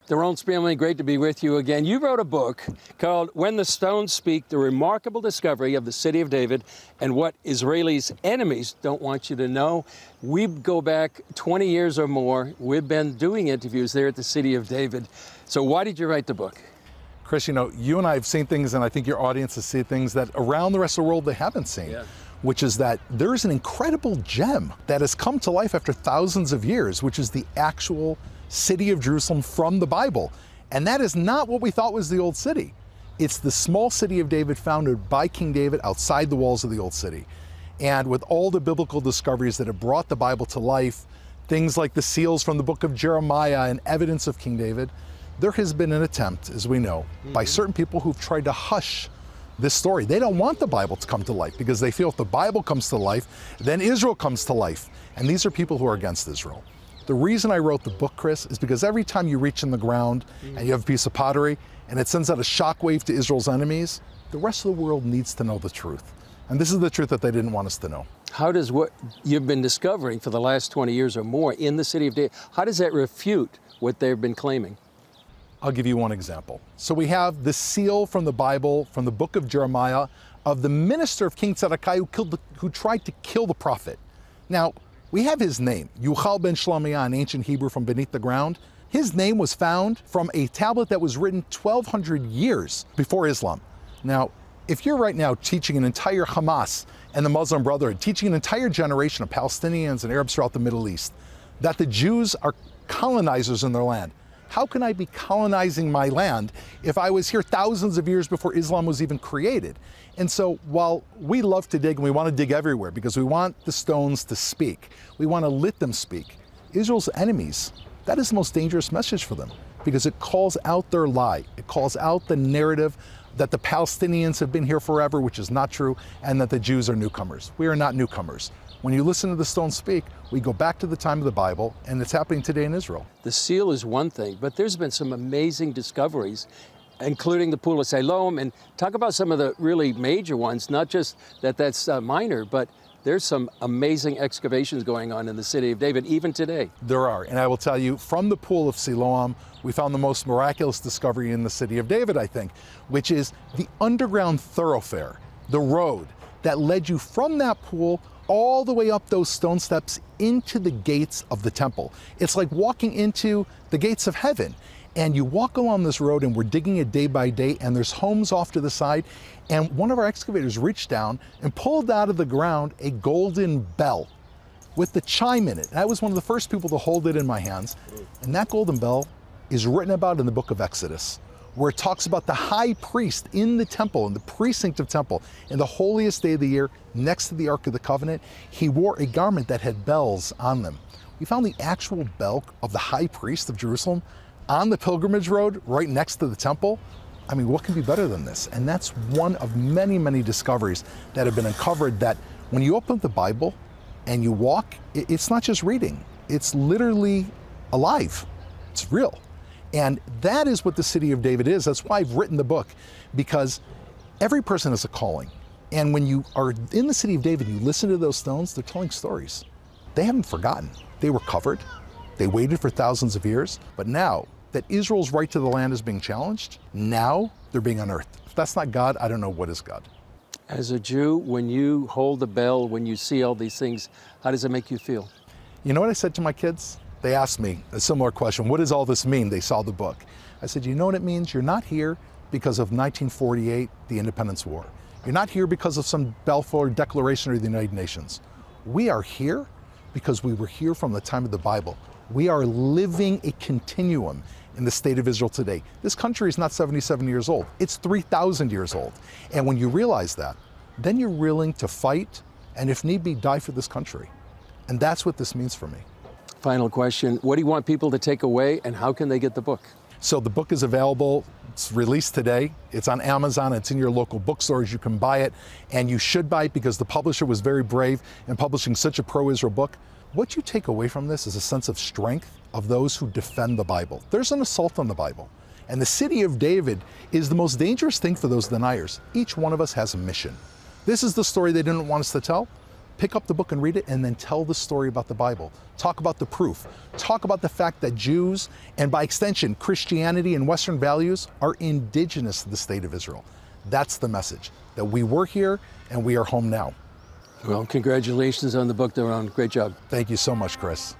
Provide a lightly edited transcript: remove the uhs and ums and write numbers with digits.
Doron Spielman, great to be with you again. You wrote a book called When the Stones Speak, The Remarkable Discovery of the City of David and What Israelis' Enemies Don't Want You to Know. We go back 20 years or more. We've been doing interviews there at the City of David. So why did you write the book? Chris, you know, you and I have seen things, and I think your audience has seen things that around the rest of the world they haven't seen. Yeah. Which is that there's an incredible gem that has come to life after thousands of years, which is the actual city of Jerusalem from the Bible. And that is not what we thought was the old city. It's the small city of David founded by King David outside the walls of the old city. And with all the biblical discoveries that have brought the Bible to life, things like the seals from the book of Jeremiah and evidence of King David, there has been an attempt, as we know, by certain people who've tried to hush this story. They don't want the Bible to come to life because they feel if the Bible comes to life, then Israel comes to life. And these are people who are against Israel. The reason I wrote the book, Chris, is because every time you reach in the ground and you have a piece of pottery and it sends out a shockwave to Israel's enemies, the rest of the world needs to know the truth. And this is the truth that they didn't want us to know. How does what you've been discovering for the last 20 years or more in the city of David, how does that refute what they've been claiming? I'll give you one example. So we have the seal from the Bible, from the book of Jeremiah, of the minister of King Zedekiah who tried to kill the prophet. Now, we have his name, Yuchal ben Shlemiah, in ancient Hebrew from beneath the ground. His name was found from a tablet that was written 1,200 years before Islam. Now, if you're right now teaching an entire Hamas and the Muslim Brotherhood, teaching an entire generation of Palestinians and Arabs throughout the Middle East, that the Jews are colonizers in their land, how can I be colonizing my land if I was here thousands of years before Islam was even created? And so while we love to dig and we want to dig everywhere because we want the stones to speak, we want to let them speak, Israel's enemies, that is the most dangerous message for them because it calls out their lie. It calls out the narrative that the Palestinians have been here forever, which is not true, and that the Jews are newcomers. We are not newcomers. When you listen to the stones speak, we go back to the time of the Bible, and it's happening today in Israel. The seal is one thing, but there's been some amazing discoveries, including the Pool of Siloam, and talk about some of the really major ones, not just that's minor, but there's some amazing excavations going on in the city of David, even today. There are, and I will tell you, from the Pool of Siloam, we found the most miraculous discovery in the city of David, I think, which is the underground thoroughfare, the road that led you from that pool all the way up those stone steps into the gates of the temple. It's like walking into the gates of heaven. And you walk along this road, and we're digging it day by day, and there's homes off to the side. And one of our excavators reached down and pulled out of the ground a golden bell with the chime in it. I was one of the first people to hold it in my hands. And that golden bell is written about in the book of Exodus, where it talks about the high priest in the temple, in the precinct of temple, in the holiest day of the year, next to the Ark of the Covenant. He wore a garment that had bells on them. We found the actual bell of the high priest of Jerusalem on the pilgrimage road right next to the temple. I mean, what can be better than this? And that's one of many, many discoveries that have been uncovered, that when you open the Bible and you walk, it's not just reading, it's literally alive. It's real. And that is what the city of David is. That's why I've written the book, because every person has a calling. And when you are in the city of David, you listen to those stones, they're telling stories. They haven't forgotten. They were covered. They waited for thousands of years. But now that Israel's right to the land is being challenged, now they're being unearthed. If that's not God, I don't know what is God. As a Jew, when you hold the bell, when you see all these things, how does it make you feel? You know what I said to my kids? They asked me a similar question. What does all this mean? They saw the book. I said, you know what it means? You're not here because of 1948, the Independence War. You're not here because of some Balfour Declaration or the United Nations. We are here because we were here from the time of the Bible. We are living a continuum in the state of Israel today. This country is not 77 years old. It's 3,000 years old. And when you realize that, then you're willing to fight and, if need be, die for this country. And that's what this means for me. Final question. What do you want people to take away, and how can they get the book? So the book is available. It's released today. It's on Amazon. It's in your local bookstores. You can buy it, and you should buy it because the publisher was very brave in publishing such a pro-Israel book. What you take away from this is a sense of strength of those who defend the Bible. There's an assault on the Bible. And the city of David is the most dangerous thing for those deniers. Each one of us has a mission. This is the story they didn't want us to tell. Pick up the book and read it, and then tell the story about the Bible. Talk about the proof. Talk about the fact that Jews, and by extension, Christianity and Western values, are indigenous to the state of Israel. That's the message, that we were here and we are home now. Well, congratulations on the book, Doron. Great job. Thank you so much, Chris.